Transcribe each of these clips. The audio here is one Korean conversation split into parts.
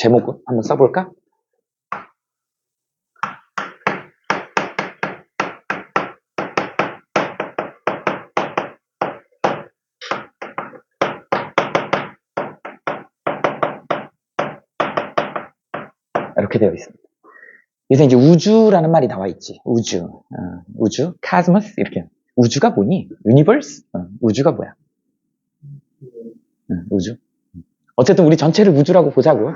제목을 한번 써볼까? 이렇게 되어 있습니다. 그래서 이제 우주라는 말이 나와 있지. 우주, 우주, 카스모스 이렇게. 우주가 뭐니? 유니버스? 우주가 뭐야? 우주. 어쨌든 우리 전체를 우주라고 보자고.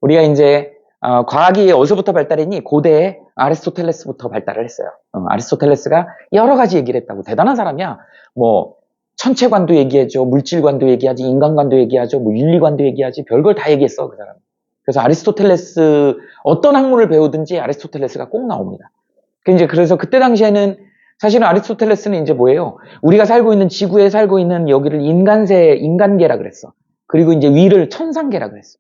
우리가 이제 과학이 어디서부터 발달했니? 고대에 아리스토텔레스부터 발달을 했어요. 아리스토텔레스가 여러 가지 얘기를 했다고. 대단한 사람이야. 뭐 천체관도 얘기하죠. 물질관도 얘기하지. 인간관도 얘기하죠. 뭐 윤리관도 얘기하지. 별걸 다 얘기했어, 그 사람. 그래서 아리스토텔레스 어떤 학문을 배우든지 아리스토텔레스가 꼭 나옵니다. 그래서 그때 당시에는 사실은 아리스토텔레스는 이제 뭐예요? 우리가 살고 있는 지구에 살고 있는 여기를 인간계라 그랬어. 그리고 이제 위를 천상계라 그랬어.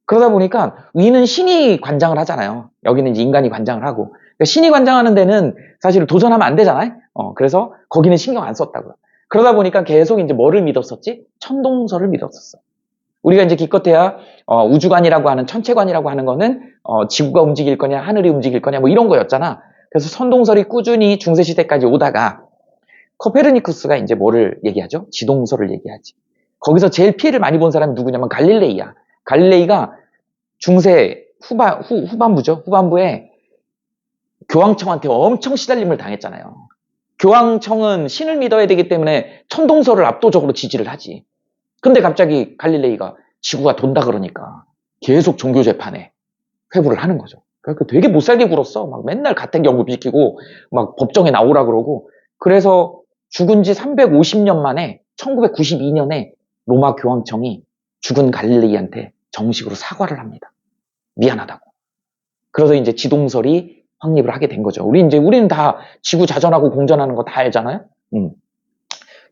그러다 보니까 위는 신이 관장을 하잖아요. 여기는 이제 인간이 관장을 하고. 그러니까 신이 관장하는 데는 사실 도전하면 안 되잖아요. 그래서 거기는 신경 안 썼다고요. 그러다 보니까 계속 이제 뭐를 믿었었지? 천동설을 믿었었어. 우리가 이제 기껏해야 우주관이라고 하는 천체관이라고 하는 거는 지구가 움직일 거냐 하늘이 움직일 거냐 뭐 이런 거였잖아. 그래서 천동설이 꾸준히 중세시대까지 오다가 코페르니쿠스가 이제 뭐를 얘기하죠? 지동설을 얘기하지. 거기서 제일 피해를 많이 본 사람이 누구냐면 갈릴레이야. 갈릴레이가 중세 후반부죠. 후반부에 교황청한테 엄청 시달림을 당했잖아요. 교황청은 신을 믿어야 되기 때문에 천동설을 압도적으로 지지를 하지. 근데 갑자기 갈릴레이가 지구가 돈다 그러니까 계속 종교 재판에 회부를 하는 거죠. 그러니까 되게 못살게 굴었어. 막 맨날 가택 연금시키고 막 법정에 나오라 그러고. 그래서 죽은 지 350년 만에 1992년에 로마 교황청이 죽은 갈릴레이한테 정식으로 사과를 합니다. 미안하다고. 그래서 이제 지동설이 확립을 하게 된 거죠. 우리는 다 지구 자전하고 공전하는 거 다 알잖아요.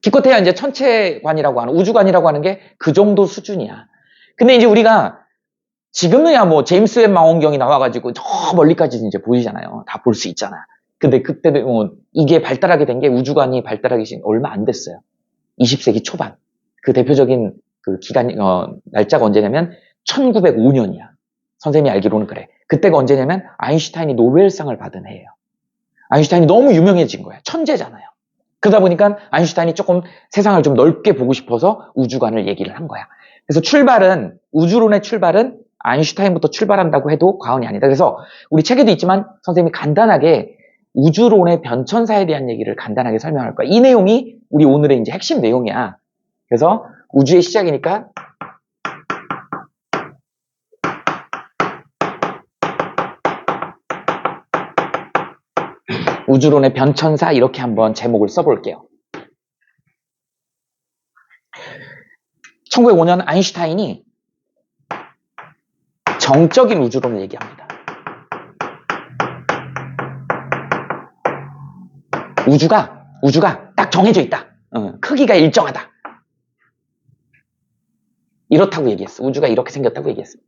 기껏해야 이제 천체관이라고 하는, 우주관이라고 하는 게 그 정도 수준이야. 근데 이제 우리가 지금은야 뭐 제임스 웹 망원경이 나와가지고 저 멀리까지 이제 보이잖아요. 다 볼 수 있잖아. 근데 그때도 뭐 이게 발달하게 된 게 우주관이 발달하기 얼마 안 됐어요. 20세기 초반. 그 대표적인 그 날짜가 언제냐면 1905년이야. 선생님이 알기로는 그래. 그때가 언제냐면 아인슈타인이 노벨상을 받은 해예요. 아인슈타인이 너무 유명해진 거야. 천재잖아요. 그러다 보니까 아인슈타인이 조금 세상을 좀 넓게 보고 싶어서 우주관을 얘기를 한 거야. 그래서 우주론의 출발은 아인슈타인부터 출발한다고 해도 과언이 아니다. 그래서 우리 책에도 있지만 선생님이 간단하게 우주론의 변천사에 대한 얘기를 간단하게 설명할 거야. 이 내용이 우리 오늘의 이제 핵심 내용이야. 그래서 우주의 시작이니까 우주론의 변천사 이렇게 한번 제목을 써볼게요. 1905년 아인슈타인이 정적인 우주론을 얘기합니다. 우주가 딱 정해져 있다. 크기가 일정하다. 이렇다고 얘기했어. 우주가 이렇게 생겼다고 얘기했어.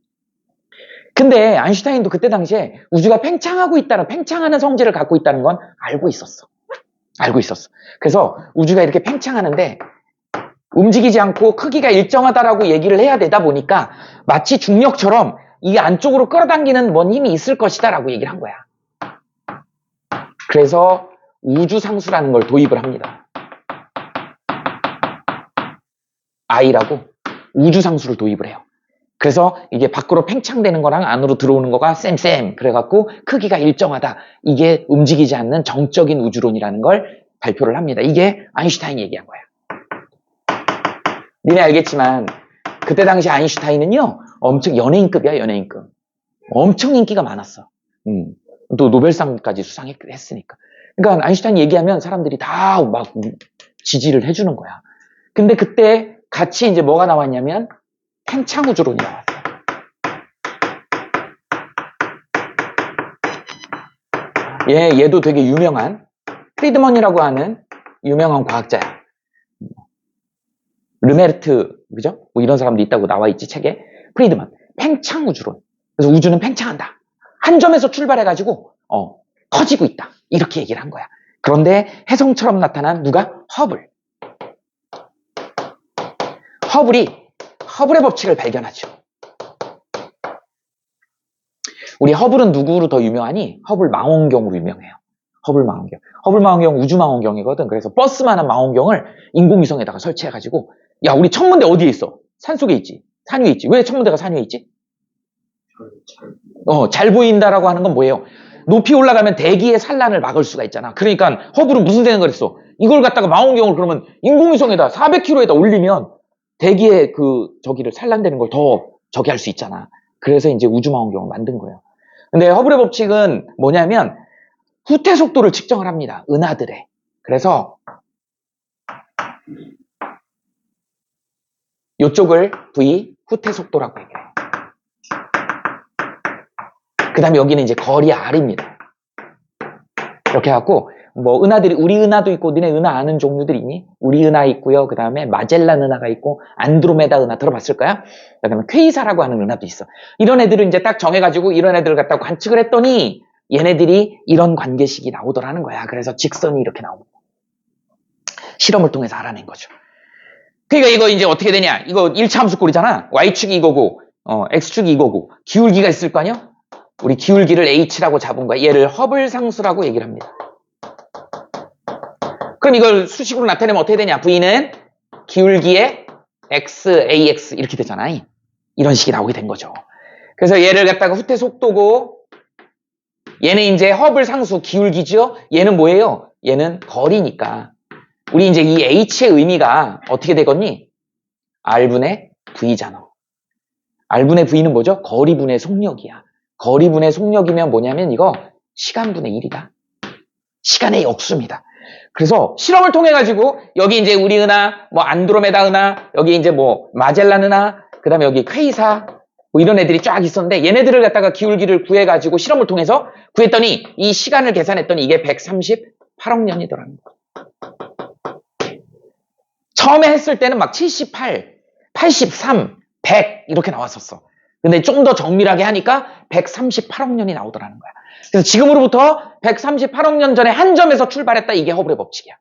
근데 아인슈타인도 그때 당시에 우주가 팽창하는 성질을 갖고 있다는 건 알고 있었어. 그래서 우주가 이렇게 팽창하는데 움직이지 않고 크기가 일정하다라고 얘기를 해야 되다 보니까 마치 중력처럼 이 안쪽으로 끌어당기는 뭔 힘이 있을 것이다라고 얘기를 한 거야. 그래서 우주상수라는 걸 도입을 합니다. I라고 우주상수를 도입을 해요. 그래서 이게 밖으로 팽창되는 거랑 안으로 들어오는 거가 쌤 그래갖고 크기가 일정하다. 이게 움직이지 않는 정적인 우주론이라는 걸 발표를 합니다. 이게 아인슈타인이 얘기한 거야. 니네 알겠지만 그때 당시 아인슈타인은요 엄청 연예인급이야. 연예인급. 엄청 인기가 많았어. 또 노벨상까지 수상했으니까. 그러니까 아인슈타인 얘기하면 사람들이 다 막 지지를 해주는 거야. 근데 그때 같이 이제 뭐가 나왔냐면 팽창우주론이 나왔어요. 얘도 되게 유명한 프리드먼이라고 하는 유명한 과학자야. 르메르트, 그죠? 뭐 이런 사람도 있다고 나와 있지, 책에. 프리드먼. 팽창우주론. 그래서 우주는 팽창한다. 한 점에서 출발해가지고, 커지고 있다. 이렇게 얘기를 한 거야. 그런데 혜성처럼 나타난 누가? 허블이 허블의 법칙을 발견하죠. 우리 허블은 누구로 더 유명하니? 허블 망원경으로 유명해요. 허블 망원경. 허블 망원경 우주 망원경이거든. 그래서 버스만한 망원경을 인공위성에다가 설치해가지고, 야, 우리 천문대 어디에 있어? 산속에 있지. 산 위에 있지. 왜 천문대가 산 위에 있지? 잘 보인다라고 하는 건 뭐예요? 높이 올라가면 대기의 산란을 막을 수가 있잖아. 그러니까 허블은 무슨 생각을 했어? 이걸 갖다가 망원경을 그러면 인공위성에다 400km에다 올리면 대기의 저기를 산란되는 걸 더 저기 할 수 있잖아. 그래서 이제 우주 망원경을 만든 거예요. 근데 허블의 법칙은 뭐냐면 후퇴 속도를 측정을 합니다. 은하들의. 그래서 이쪽을 V, 후퇴 속도라고 얘기해요. 그 다음에 여기는 이제 거리 R입니다. 이렇게 해갖고, 은하들이, 우리 은하도 있고, 너네 은하 아는 종류들 있니? 우리 은하 있고요. 그 다음에 마젤란 은하가 있고, 안드로메다 은하 들어봤을 거야? 그 다음에 퀘이사라고 하는 은하도 있어. 이런 애들을 이제 딱 정해가지고, 이런 애들을 갖다가 관측을 했더니, 얘네들이 이런 관계식이 나오더라는 거야. 그래서 직선이 이렇게 나옵니다. 실험을 통해서 알아낸 거죠. 그러니까 이거 이제 어떻게 되냐? 이거 1차 함수꼴이잖아. Y축이 이거고, X축이 이거고, 기울기가 있을 거 아니야? 우리 기울기를 H라고 잡은 거야. 얘를 허블 상수라고 얘기를 합니다. 그럼 이걸 수식으로 나타내면 어떻게 되냐? V는 기울기에 X, AX 이렇게 되잖아. 이런 식이 나오게 된 거죠. 그래서 얘를 갖다가 후퇴 속도고, 얘는 이제 허블 상수 기울기죠? 얘는 뭐예요? 얘는 거리니까. 우리 이제 이 H의 의미가 어떻게 되겠니? R분의 V잖아. R분의 V는 뭐죠? 거리분의 속력이야. 거리분의 속력이면 뭐냐면 이거 시간분의 1이다. 시간의 역수입니다. 그래서 실험을 통해 가지고 여기 이제 우리 은하, 안드로메다 은하, 여기 이제 마젤란 은하, 그 다음에 여기 퀘이사 이런 애들이 쫙 있었는데 얘네들을 갖다가 기울기를 구해 가지고 실험을 통해서 구했더니 이 시간을 계산했더니 이게 138억 년이더라는 거예요. 처음에 했을 때는 막 78, 83, 100 이렇게 나왔었어. 근데 좀 더 정밀하게 하니까 138억 년이 나오더라는 거야. 그래서 지금으로부터 138억 년 전에 한 점에서 출발했다. 이게 허블의 법칙이야.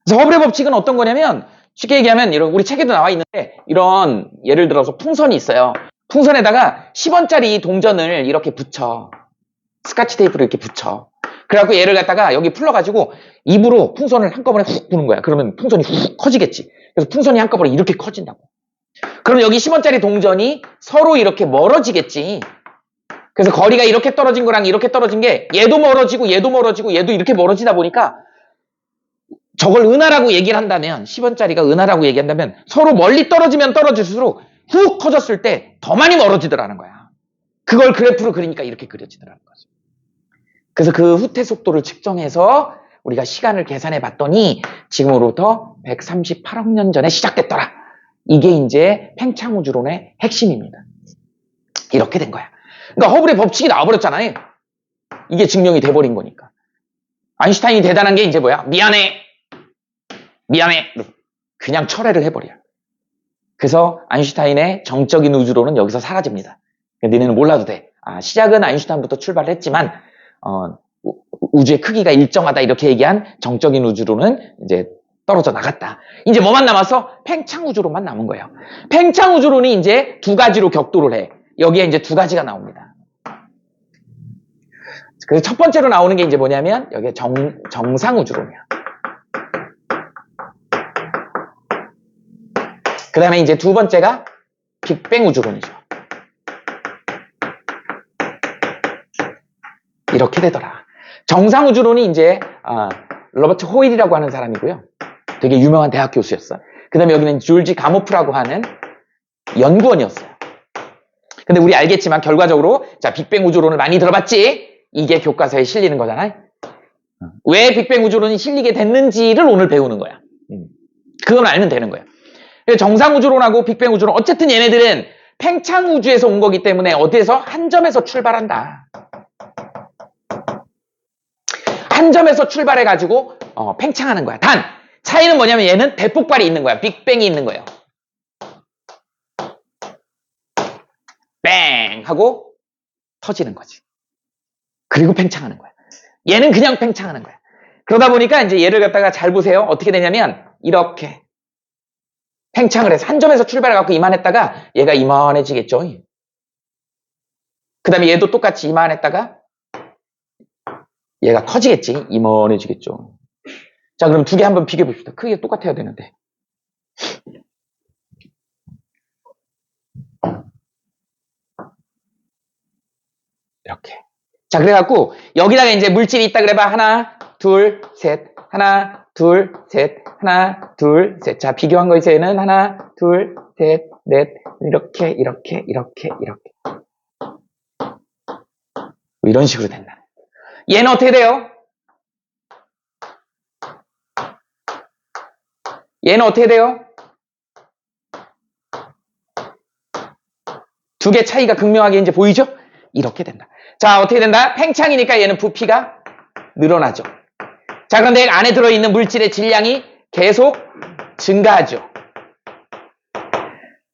그래서 허블의 법칙은 어떤 거냐면 쉽게 얘기하면 우리 책에도 나와 있는데 이런 예를 들어서 풍선이 있어요. 풍선에다가 10원짜리 동전을 이렇게 붙여. 스카치 테이프를 이렇게 붙여. 그래갖고 얘를 갖다가 여기 풀러가지고 입으로 풍선을 한꺼번에 훅 부는 거야. 그러면 풍선이 훅 커지겠지. 그래서 풍선이 한꺼번에 이렇게 커진다고. 그럼 여기 10원짜리 동전이 서로 이렇게 멀어지겠지. 그래서 거리가 이렇게 떨어진 거랑 이렇게 떨어진 게 얘도 멀어지고 얘도 멀어지고 얘도 이렇게 멀어지다 보니까 저걸 은하라고 얘기를 한다면 10원짜리가 은하라고 얘기한다면 서로 멀리 떨어지면 떨어질수록 훅 커졌을 때 더 많이 멀어지더라는 거야. 그걸 그래프로 그리니까 이렇게 그려지더라는 거죠. 그래서 그 후퇴 속도를 측정해서 우리가 시간을 계산해 봤더니 지금으로부터 138억 년 전에 시작됐더라. 이게 이제 팽창우주론의 핵심입니다. 이렇게 된 거야. 그러니까 허블의 법칙이 나와버렸잖아요. 이게 증명이 돼버린 거니까. 아인슈타인이 대단한 게 이제 뭐야? 미안해. 그냥 철회를 해버려. 그래서 아인슈타인의 정적인 우주론은 여기서 사라집니다. 너네는 몰라도 돼. 시작은 아인슈타인부터 출발을 했지만 우주의 크기가 일정하다 이렇게 얘기한 정적인 우주론은 이제 떨어져 나갔다. 이제 뭐만 남았어? 팽창우주론만 남은 거예요. 팽창우주론이 이제 두 가지로 격도를 해. 여기에 이제 두 가지가 나옵니다. 그래서 첫 번째로 나오는 게 이제 뭐냐면 여기에 정상우주론이야. 그 다음에 이제 두 번째가 빅뱅 우주론이죠. 이렇게 되더라. 정상우주론이 이제 로버트 호일이라고 하는 사람이고요. 되게 유명한 대학 교수였어. 그 다음에 여기는 줄지 가모프라고 하는 연구원이었어요. 근데 우리 알겠지만 결과적으로 자 빅뱅 우주론을 많이 들어봤지? 이게 교과서에 실리는 거잖아요. 왜 빅뱅 우주론이 실리게 됐는지를 오늘 배우는 거야. 그건 알면 되는 거야. 정상우주론하고 빅뱅 우주론 어쨌든 얘네들은 팽창우주에서 온 거기 때문에 어디에서? 한 점에서 출발한다. 한 점에서 출발해가지고 팽창하는 거야. 단 차이는 뭐냐면 얘는 대폭발이 있는 거야. 빅뱅이 있는 거예요. 뺑 하고 터지는 거지. 그리고 팽창하는 거야. 얘는 그냥 팽창하는 거야. 그러다 보니까 이제 얘를 갖다가 잘 보세요. 어떻게 되냐면 이렇게 팽창을 해서 한 점에서 출발해갖고 이만했다가 얘가 이만해지겠죠. 그 다음에 얘도 똑같이 이만했다가 얘가 커지겠지. 이만해지겠죠. 자, 그럼 두 개 한번 비교해 봅시다. 크기가 똑같아야 되는데. 이렇게. 자, 그래갖고 여기다가 이제 물질이 있다 그래봐. 하나, 둘, 셋. 하나, 둘, 셋. 하나, 둘, 셋. 자, 비교한 거 있어요는 하나, 둘, 셋, 넷. 이렇게, 이렇게, 이렇게, 이렇게. 이런 식으로 된다. 얘는 어떻게 돼요? 얘는 어떻게 돼요? 두 개 차이가 극명하게 이제 보이죠? 이렇게 된다. 자, 어떻게 된다? 팽창이니까 얘는 부피가 늘어나죠. 자, 그런데 안에 들어있는 물질의 질량이 계속 증가하죠.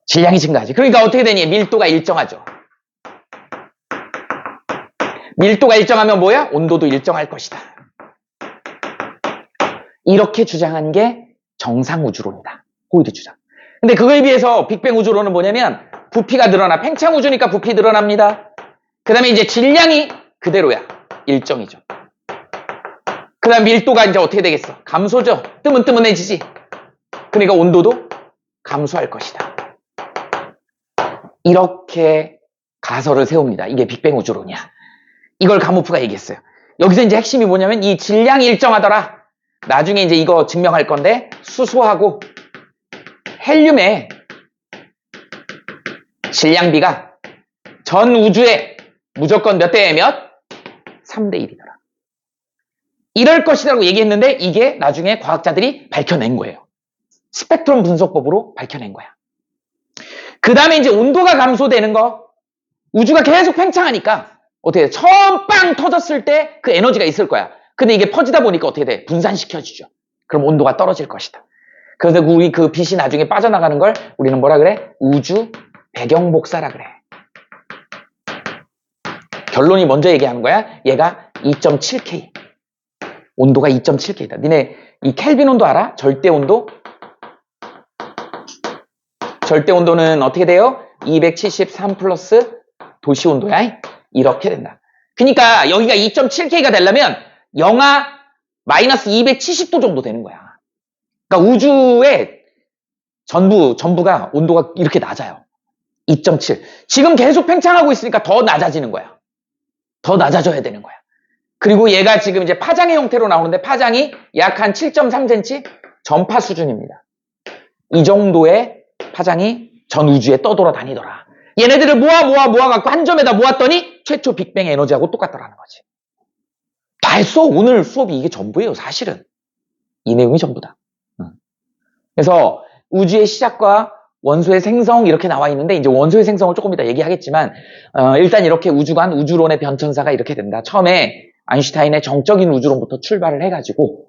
질량이 증가하죠. 그러니까 어떻게 되니? 밀도가 일정하죠. 밀도가 일정하면 뭐야? 온도도 일정할 것이다. 이렇게 주장한 게 정상우주론이다. 호일이 주장. 근데 그거에 비해서 빅뱅 우주론은 뭐냐면 부피가 늘어나. 팽창 우주니까 부피 늘어납니다. 그 다음에 이제 질량이 그대로야. 일정이죠. 그 다음 밀도가 이제 어떻게 되겠어? 감소죠. 뜨문뜨문해지지. 그러니까 온도도 감소할 것이다. 이렇게 가설을 세웁니다. 이게 빅뱅 우주론이야. 이걸 가모프가 얘기했어요. 여기서 이제 핵심이 뭐냐면 이 질량이 일정하더라. 나중에 이제 이거 증명할 건데 수소하고 헬륨의 질량비가 전 우주에 무조건 몇 대에 몇? 3대 1이더라. 이럴 것이라고 얘기했는데 이게 나중에 과학자들이 밝혀낸 거예요. 스펙트럼 분석법으로 밝혀낸 거야. 그 다음에 이제 온도가 감소되는 거, 우주가 계속 팽창하니까 어떻게 돼? 처음 빵 터졌을 때 그 에너지가 있을 거야. 근데 이게 퍼지다 보니까 어떻게 돼? 분산시켜주죠. 그럼 온도가 떨어질 것이다. 그래서 우리 그 빛이 나중에 빠져나가는 걸 우리는 뭐라 그래? 우주 배경 복사라 그래. 결론이 먼저 얘기하는 거야. 얘가 2.7K. 온도가 2.7K다. 니네 이 켈빈 온도 알아? 절대 온도? 절대 온도는 어떻게 돼요? 273 플러스 도시 온도야. 이렇게 된다. 그러니까 여기가 2.7K가 되려면 영하 마이너스 270도 정도 되는 거야. 그러니까 우주의 전부가 온도가 이렇게 낮아요. 2.7. 지금 계속 팽창하고 있으니까 더 낮아지는 거야. 더 낮아져야 되는 거야. 그리고 얘가 지금 이제 파장의 형태로 나오는데 파장이 약 한 7.3cm 전파 수준입니다. 이 정도의 파장이 전 우주에 떠돌아다니더라. 얘네들을 모아갖고 한 점에다 모았더니 최초 빅뱅 에너지하고 똑같더라는 거지. 다 했어. 오늘 수업이 이게 전부예요. 사실은. 이 내용이 전부다. 그래서 우주의 시작과 원소의 생성 이렇게 나와 있는데 이제 원소의 생성을 조금 이따 얘기하겠지만 일단 이렇게 우주관, 우주론의 변천사가 이렇게 된다. 처음에 아인슈타인의 정적인 우주론부터 출발을 해가지고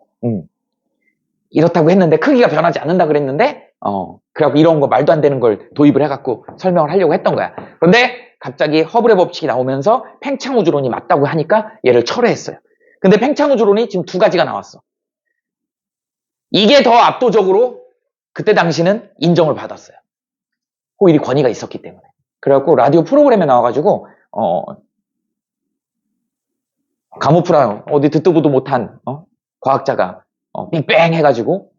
이렇다고 했는데 크기가 변하지 않는다 그랬는데 그래갖고 이런 거 말도 안 되는 걸 도입을 해갖고 설명을 하려고 했던 거야. 그런데 갑자기 허블의 법칙이 나오면서 팽창 우주론이 맞다고 하니까 얘를 철회했어요. 근데 팽창 우주론이 지금 두 가지가 나왔어. 이게 더 압도적으로 그때 당시는 인정을 받았어요. 호일이 권위가 있었기 때문에. 그래갖고 라디오 프로그램에 나와가지고 가모프라 어디 듣도 보도 못한 과학자가 빅뱅 해가지고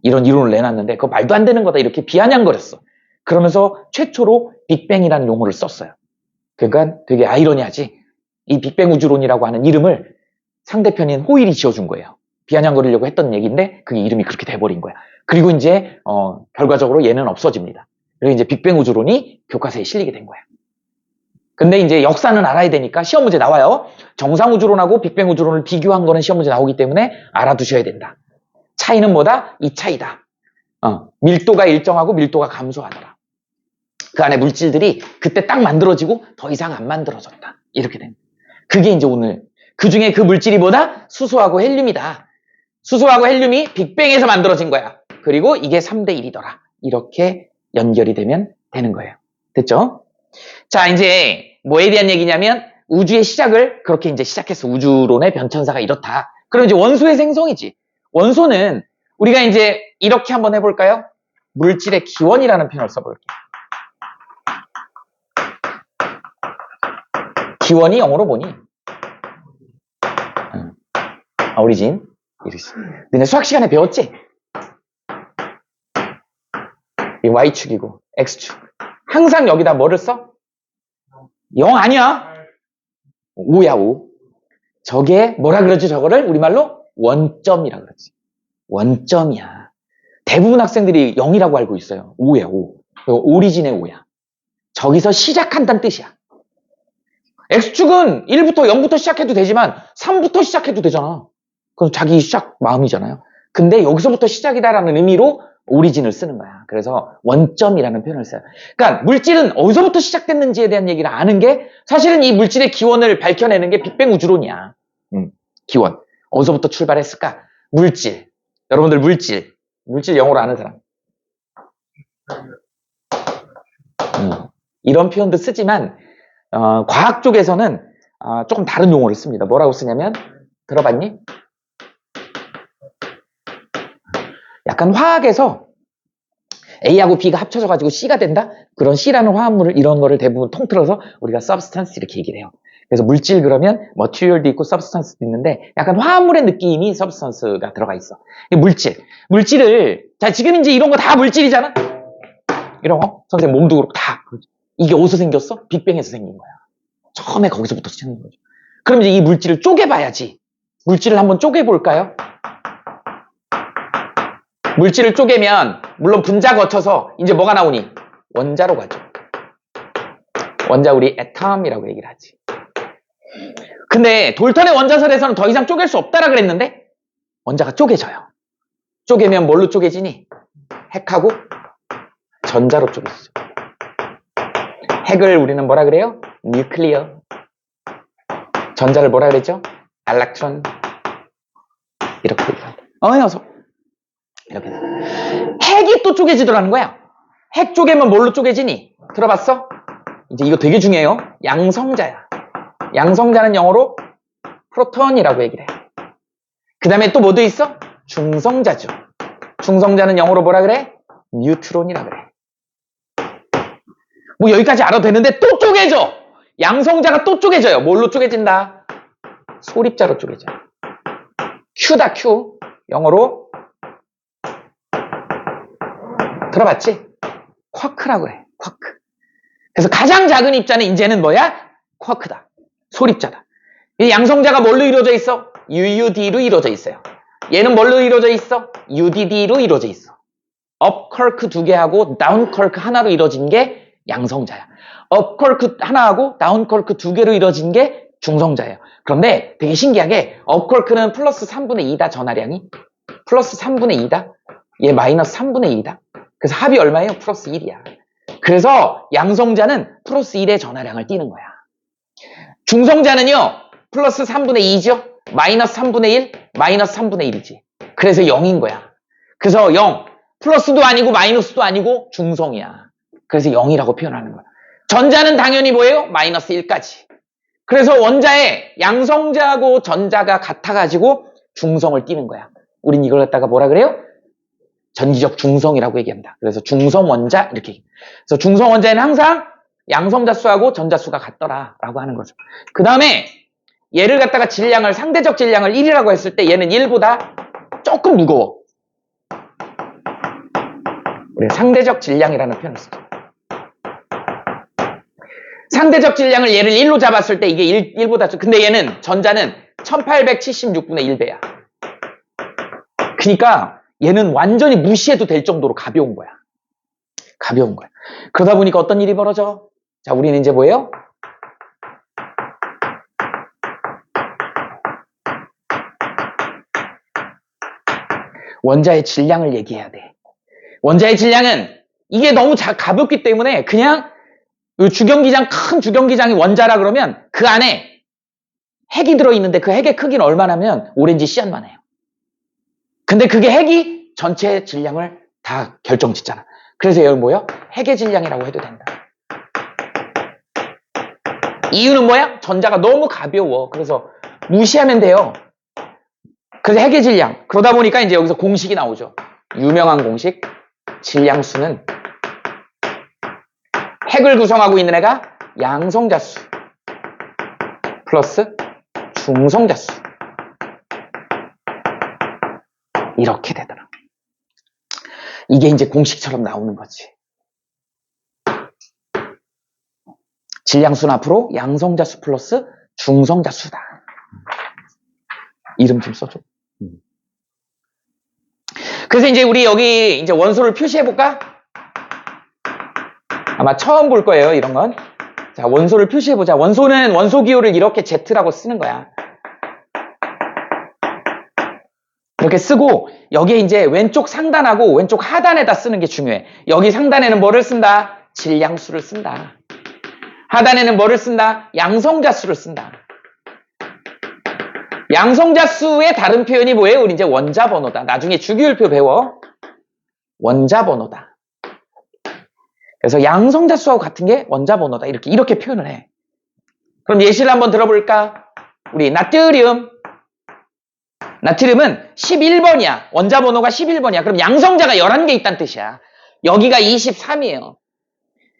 이런 이론을 내놨는데 그거 말도 안 되는 거다 이렇게 비아냥거렸어. 그러면서 최초로 빅뱅이라는 용어를 썼어요. 그러니까 되게 아이러니하지. 이 빅뱅 우주론이라고 하는 이름을 상대편인 호일이 지어준 거예요. 비아냥거리려고 했던 얘기인데 그게 이름이 그렇게 돼버린 거야. 그리고 이제 결과적으로 얘는 없어집니다. 그리고 이제 빅뱅 우주론이 교과서에 실리게 된 거야. 근데 이제 역사는 알아야 되니까 시험 문제 나와요. 정상 우주론하고 빅뱅 우주론을 비교한 거는 시험 문제 나오기 때문에 알아두셔야 된다. 차이는 뭐다? 이 차이다. 밀도가 일정하고 밀도가 감소하더라. 그 안에 물질들이 그때 딱 만들어지고 더 이상 안 만들어졌다. 이렇게 됩니다. 그게 이제 오늘 그 중에 그 물질이 뭐다? 수소하고 헬륨이다. 수소하고 헬륨이 빅뱅에서 만들어진 거야. 그리고 이게 3대 1이더라. 이렇게 연결이 되면 되는 거예요. 됐죠? 자, 이제 뭐에 대한 얘기냐면 우주의 시작을 그렇게 이제 시작했어. 우주론의 변천사가 이렇다. 그럼 이제 원소의 생성이지. 원소는 우리가 이제 이렇게 한번 해볼까요? 물질의 기원이라는 표현을 써볼게요. 기원이 영어로 뭐니? 오리진. 너네 수학 시간에 배웠지? 이 Y축이고 X축. 항상 여기다 뭐를 써? 0 아니야. 5야 5. 저게 뭐라 그러지 저거를? 우리말로 원점이라 그러지. 원점이야. 대부분 학생들이 0이라고 알고 있어요. 5야 5. 오리진의 5야. 저기서 시작한다는 뜻이야. X축은 1부터 0부터 시작해도 되지만 3부터 시작해도 되잖아. 그건 자기 시작 마음이잖아요. 근데 여기서부터 시작이다라는 의미로 오리진을 쓰는 거야. 그래서 원점이라는 표현을 써요. 그러니까 물질은 어디서부터 시작됐는지에 대한 얘기를 아는 게 사실은 이 물질의 기원을 밝혀내는 게 빅뱅 우주론이야. 기원. 어디서부터 출발했을까? 물질. 여러분들 물질 영어로 아는 사람. 이런 표현도 쓰지만 과학 쪽에서는 조금 다른 용어를 씁니다. 뭐라고 쓰냐면 들어봤니? 약간 화학에서 A하고 B가 합쳐져가지고 C가 된다? 그런 C라는 화합물을 이런 거를 대부분 통틀어서 우리가 substance 이렇게 얘기를 해요. 그래서 물질 그러면 material도 있고 substance도 있는데 약간 화합물의 느낌이 substance가 들어가 있어. 물질을 자 지금 이제 이런 거 다 물질이잖아? 이런 거 선생님 몸도 그렇고 다 이게 어디서 생겼어? 빅뱅에서 생긴 거야. 처음에 거기서부터 생긴 거죠. 그럼 이제 이 물질을 쪼개봐야지. 물질을 한번 쪼개볼까요? 물질을 쪼개면 물론 분자 거쳐서 이제 뭐가 나오니? 원자로 가죠. 원자 우리 애텀이라고 얘기를 하지. 근데 돌턴의 원자설에서는 더 이상 쪼갤 수 없다라 그랬는데 원자가 쪼개져요. 쪼개면 뭘로 쪼개지니? 핵하고 전자로 쪼개지죠. 핵을 우리는 뭐라 그래요? 뉴클리어. 전자를 뭐라 그랬죠? 엘렉트론. 이렇게 얘기합니다. 녀석. 이렇게. 핵이 또 쪼개지더라는 거야. 핵 쪼개면 뭘로 쪼개지니? 들어봤어? 이제 이거 되게 중요해요. 양성자야. 양성자는 영어로 프로톤이라고 얘기를 해. 그 다음에 또 뭐도 있어? 중성자죠. 중성자는 영어로 뭐라 그래? 뉴트론이라 그래. 뭐 여기까지 알아도 되는데 또 쪼개져. 양성자가 또 쪼개져요. 뭘로 쪼개진다? 소립자로 쪼개져요. Q다 Q. 영어로 들어봤지? 쿼크라고 그래. 쿼크. 그래서 가장 작은 입자는 이제는 뭐야? 쿼크다. 소립자다. 이 양성자가 뭘로 이루어져 있어? UUD로 이루어져 있어요. 얘는 뭘로 이루어져 있어? UDD로 이루어져 있어. 업 쿼크 2개하고 다운 쿼크 하나로 이루어진 게 양성자야. 업 쿼크 하나하고 다운 쿼크 2개로 이루어진 게 중성자예요. 그런데 되게 신기하게 업 쿼크는 플러스 3분의 2다. 전하량이. 플러스 3분의 2다. 얘 마이너스 3분의 2다. 그래서 합이 얼마예요? 플러스 1이야. 그래서 양성자는 플러스 1의 전하량을 띠는 거야. 중성자는요. 플러스 3분의 2죠. 마이너스 3분의 1, 마이너스 3분의 1이지. 그래서 0인 거야. 그래서 0. 플러스도 아니고 마이너스도 아니고 중성이야. 그래서 0이라고 표현하는 거야. 전자는 당연히 뭐예요? 마이너스 1까지. 그래서 원자에 양성자하고 전자가 같아가지고 중성을 띠는 거야. 우린 이걸 갖다가 뭐라 그래요? 전기적 중성이라고 얘기합니다. 그래서 중성 원자 이렇게 얘기합니다. 그래서 중성 원자에는 항상 양성자 수하고 전자 수가 같더라라고 하는 거죠. 그 다음에 얘를 갖다가 질량을 상대적 질량을 1이라고 했을 때 얘는 1보다 조금 무거워. 우리 상대적 질량이라는 표현을 쓰죠. 상대적 질량을 얘를 1로 잡았을 때 이게 1보다 근데 얘는 전자는 1876분의 1배야. 그러니까 얘는 완전히 무시해도 될 정도로 가벼운 거야. 가벼운 거야. 그러다 보니까 어떤 일이 벌어져? 자, 우리는 이제 뭐예요? 원자의 질량을 얘기해야 돼. 원자의 질량은 이게 너무 가볍기 때문에 그냥 주경기장, 큰 주경기장이 원자라 그러면 그 안에 핵이 들어있는데 그 핵의 크기는 얼마나면 오렌지 씨앗만 해요. 근데 그게 핵이 전체 질량을 다 결정짓잖아. 그래서 여기 뭐야? 핵의 질량이라고 해도 된다. 이유는 뭐야? 전자가 너무 가벼워. 그래서 무시하면 돼요. 그래서 핵의 질량. 그러다 보니까 이제 여기서 공식이 나오죠. 유명한 공식. 질량수는 핵을 구성하고 있는 애가 양성자수. 플러스 중성자수. 이렇게 되더라. 이게 이제 공식처럼 나오는 거지. 질량수는 앞으로 양성자수 플러스 중성자수다. 이름 좀 써줘. 그래서 이제 우리 여기 이제 원소를 표시해볼까? 아마 처음 볼 거예요, 이런 건. 자, 원소를 표시해보자. 원소는 원소 기호를 이렇게 Z라고 쓰는 거야. 이렇게 쓰고, 여기에 이제 왼쪽 상단하고 왼쪽 하단에다 쓰는 게 중요해. 여기 상단에는 뭐를 쓴다? 질량수를 쓴다. 하단에는 뭐를 쓴다? 양성자수를 쓴다. 양성자수의 다른 표현이 뭐예요? 우리 이제 원자번호다. 나중에 주기율표 배워. 원자번호다. 그래서 양성자수하고 같은 게 원자번호다. 이렇게 표현을 해. 그럼 예시를 한번 들어볼까? 우리 나트륨. 나트륨은 11번이야. 원자번호가 11번이야. 그럼 양성자가 11개 있다는 뜻이야. 여기가 23이에요.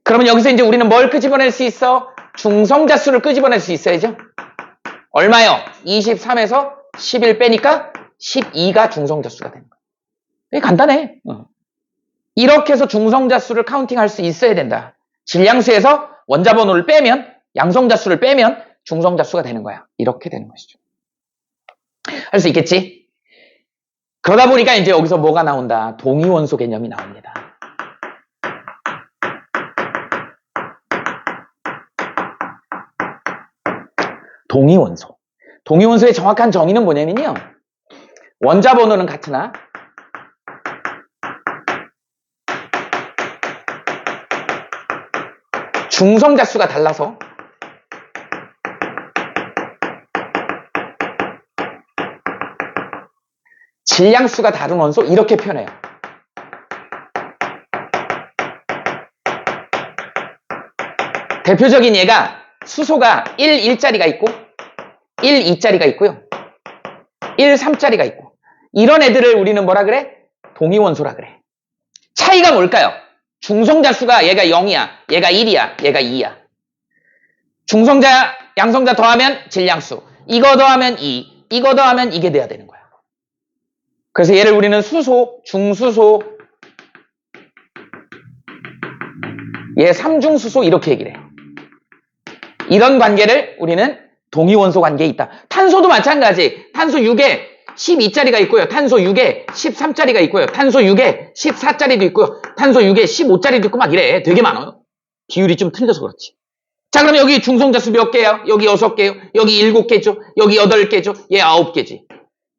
그러면 여기서 이제 우리는 뭘 끄집어낼 수 있어? 중성자수를 끄집어낼 수 있어야죠. 얼마요? 23에서 11 빼니까 12가 중성자수가 되는 거야. 되게 간단해. 이렇게 해서 중성자수를 카운팅할 수 있어야 된다. 질량수에서 원자번호를 빼면, 양성자수를 빼면 중성자수가 되는 거야. 이렇게 되는 것이죠. 할 수 있겠지? 그러다 보니까 이제 여기서 뭐가 나온다? 동위원소 개념이 나옵니다. 동위원소. 동위원소의 정확한 정의는 뭐냐면요. 원자번호는 같으나 중성자수가 달라서 질량수가 다른 원소 이렇게 표현해요. 대표적인 예가 수소가 1, 1짜리가 있고 1, 2짜리가 있고요. 1, 3짜리가 있고 이런 애들을 우리는 뭐라 그래? 동위원소라 그래. 차이가 뭘까요? 중성자수가 얘가 0이야. 얘가 1이야. 얘가 2야. 중성자, 양성자 더하면 질량수. 이거 더하면 2. 이거 더하면 이게 돼야 되는 거야. 그래서 얘를 우리는 수소, 중수소, 얘 삼중수소 이렇게 얘기를 해. 이런 관계를 우리는 동위원소 관계에 있다. 탄소도 마찬가지. 탄소 6에 12짜리가 있고요. 탄소 6에 13짜리가 있고요. 탄소 6에 14짜리도 있고요. 탄소 6에 15짜리도 있고 막 이래. 되게 많아요. 비율이 좀 틀려서 그렇지. 자, 그럼 여기 중성자수 몇 개야? 여기 6개요. 여기 7개죠. 여기 8개죠. 얘 9개지.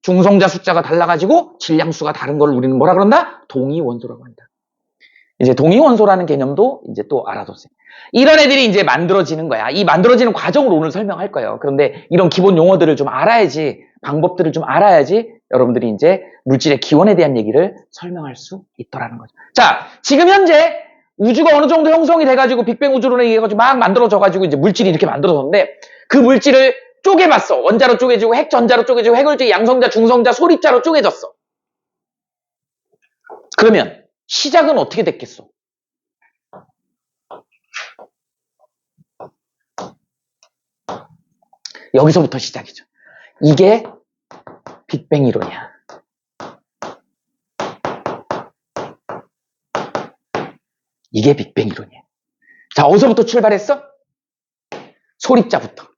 중성자 숫자가 달라가지고 질량수가 다른 걸 우리는 뭐라 그런다? 동위원소라고 한다. 이제 동위원소라는 개념도 이제 또 알아뒀어요. 이런 애들이 이제 만들어지는 거야. 이 만들어지는 과정을 오늘 설명할 거예요. 그런데 이런 기본 용어들을 좀 알아야지, 방법들을 좀 알아야지 여러분들이 이제 물질의 기원에 대한 얘기를 설명할 수 있더라는 거죠. 자, 지금 현재 우주가 어느 정도 형성이 돼가지고 빅뱅 우주론에 의해 가지고 막 만들어져가지고 이제 물질이 이렇게 만들어졌는데 그 물질을 쪼개봤어. 원자로 쪼개지고 핵 전자로 쪼개지고 핵을지 양성자, 중성자, 소립자로 쪼개졌어. 그러면 시작은 어떻게 됐겠어? 여기서부터 시작이죠. 이게 빅뱅 이론이야. 이게 빅뱅 이론이야. 자, 어디서부터 출발했어? 소립자부터.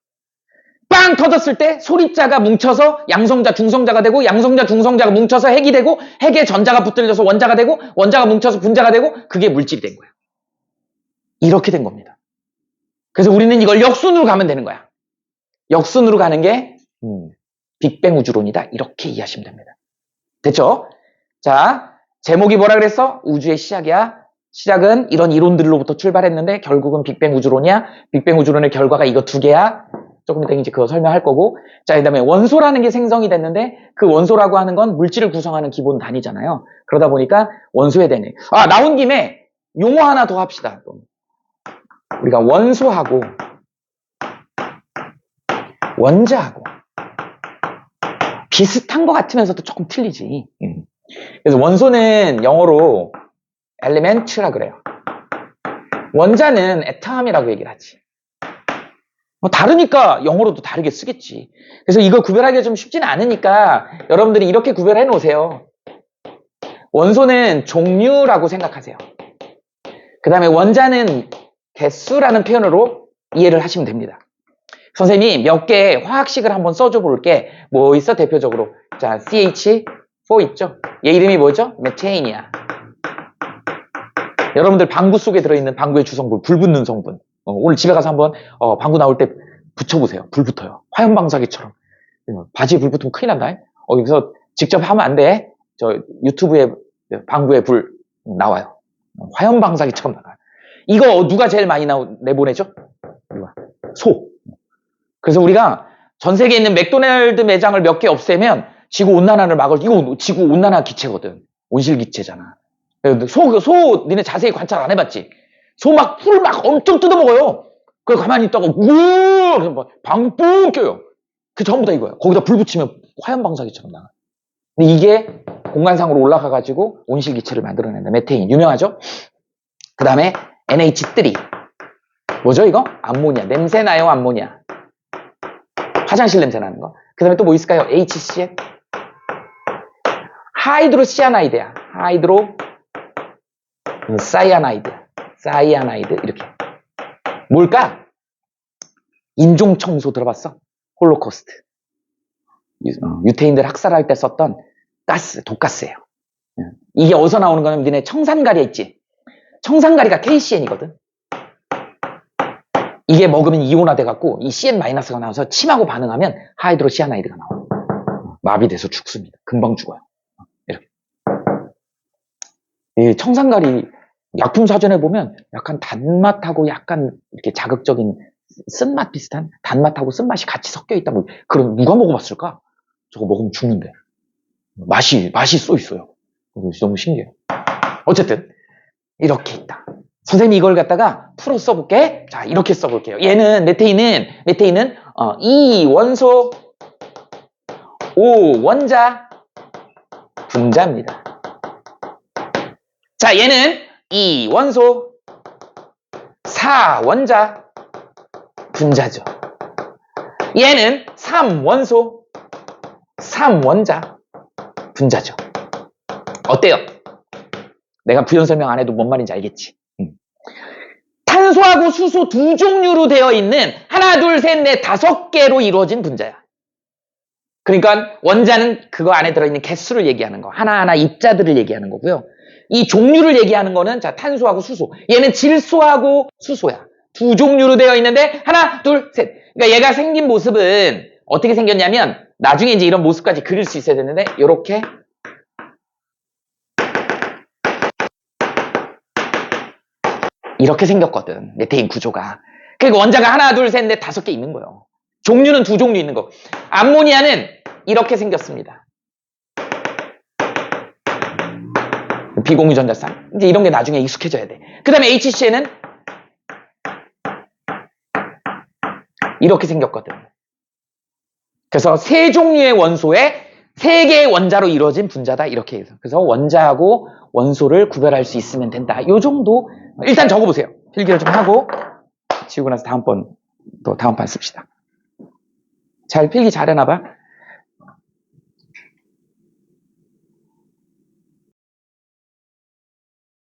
빵 터졌을 때 소립자가 뭉쳐서 양성자, 중성자가 되고 양성자, 중성자가 뭉쳐서 핵이 되고 핵에 전자가 붙들려서 원자가 되고 원자가 뭉쳐서 분자가 되고 그게 물질이 된 거야. 이렇게 된 겁니다. 그래서 우리는 이걸 역순으로 가면 되는 거야. 역순으로 가는 게 빅뱅 우주론이다. 이렇게 이해하시면 됩니다. 됐죠? 자, 제목이 뭐라 그랬어? 우주의 시작이야. 시작은 이런 이론들로부터 출발했는데 결국은 빅뱅 우주론이야. 빅뱅 우주론의 결과가 이거 두 개야. 조금 이따 이제 그거 설명할 거고. 자, 그 다음에 원소라는 게 생성이 됐는데 그 원소라고 하는 건 물질을 구성하는 기본 단위잖아요. 그러다 보니까 원소에 대해. 아, 나온 김에 용어 하나 더 합시다. 우리가 원소하고 원자하고 비슷한 것 같으면서도 조금 틀리지. 그래서 원소는 영어로 element라 그래요. 원자는 atom이라고 얘기를 하지. 뭐 다르니까 영어로도 다르게 쓰겠지. 그래서 이거 구별하기가 좀 쉽지는 않으니까 여러분들이 이렇게 구별해 놓으세요. 원소는 종류라고 생각하세요. 그 다음에 원자는 개수라는 표현으로 이해를 하시면 됩니다. 선생님이 몇 개의 화학식을 한번 써줘 볼게. 뭐 있어 대표적으로? 자, CH4 있죠? 얘 이름이 뭐죠? 메테인이야. 여러분들 방구 속에 들어있는 방구의 주성분, 불 붙는 성분. 오늘 집에 가서 한번 방구 나올 때 붙여보세요. 불 붙어요. 화염방사기처럼. 바지에 불 붙으면 큰일 난다. 여기서 직접 하면 안 돼. 저 유튜브에 방구에 불 나와요. 화염방사기처럼 나가요. 이거 누가 제일 많이 내보내죠? 누가? 소. 그래서 우리가 전 세계에 있는 맥도날드 매장을 몇 개 없애면 지구온난화를 막을, 이거 지구온난화 기체거든. 온실기체잖아. 소, 니네 자세히 관찰 안 해봤지? 소 막 풀을 막 엄청 뜯어먹어요. 그래서 가만히 있다가, 우으! 방뽕 껴요. 그 전부 다 이거야. 거기다 불 붙이면 화염방사기처럼 나가. 근데 이게 공간상으로 올라가가지고 온실기체를 만들어낸다. 메테인. 유명하죠? 그 다음에 NH3. 뭐죠, 이거? 암모니아. 냄새나요, 암모니아. 화장실 냄새 나는 거. 그 다음에 또 뭐 있을까요? HCl. 하이드로시아나이드야. 사이아나이드. 이렇게. 뭘까? 인종청소 들어봤어? 홀로코스트. 유태인들 학살할 때 썼던 가스, 독가스예요. 이게 어디서 나오는 거냐면 니네 청산가리 있지? 청산가리가 KCN이거든. 이게 먹으면 이온화 돼갖고 이 CN-가 나와서 침하고 반응하면 하이드로시아나이드가 나와요. 마비돼서 죽습니다. 금방 죽어요. 이렇게. 이 청산가리 약품 사전에 보면 약간 단맛하고 약간 이렇게 자극적인 쓴맛 비슷한 단맛하고 쓴맛이 같이 섞여 있다. 뭐 그럼 누가 먹어봤을까? 저거 먹으면 죽는데. 맛이 써 있어요. 너무 신기해요. 어쨌든 이렇게 있다. 선생님이 이걸 갖다가 풀어 써볼게. 자, 이렇게 써볼게요. 얘는 메테인은 이 원소, 오 원자, 분자입니다. 자, 얘는 이 원소, 사 원자, 분자죠. 얘는 3원소, 3원자, 분자죠. 어때요? 내가 부연 설명 안 해도 뭔 말인지 알겠지? 탄소하고 수소 두 종류로 되어 있는 하나, 둘, 셋, 넷, 5개로 이루어진 분자야. 그러니까 원자는 그거 안에 들어있는 개수를 얘기하는 거. 하나하나 입자들을 얘기하는 거고요. 이 종류를 얘기하는 거는 자 탄소하고 수소. 얘는 질소하고 수소야. 두 종류로 되어 있는데 하나, 둘, 셋. 그러니까 얘가 생긴 모습은 어떻게 생겼냐면 나중에 이제 이런 모습까지 그릴 수 있어야 되는데 이렇게 생겼거든. 메테인 구조가. 그러니까 원자가 하나, 둘, 셋, 넷, 5개 있는 거예요. 종류는 두 종류 있는 거. 암모니아는 이렇게 생겼습니다. 비공유 전자쌍. 이제 이런 게 나중에 익숙해져야 돼. 그 다음에 HCl은 이렇게 생겼거든. 그래서 세 종류의 원소에 3개의 원자로 이루어진 분자다. 이렇게 해서. 그래서 원자하고 원소를 구별할 수 있으면 된다. 요 정도. 일단 적어보세요. 필기를 좀 하고 지우고 나서 다음 판 씁시다. 잘 필기 잘 해놔봐.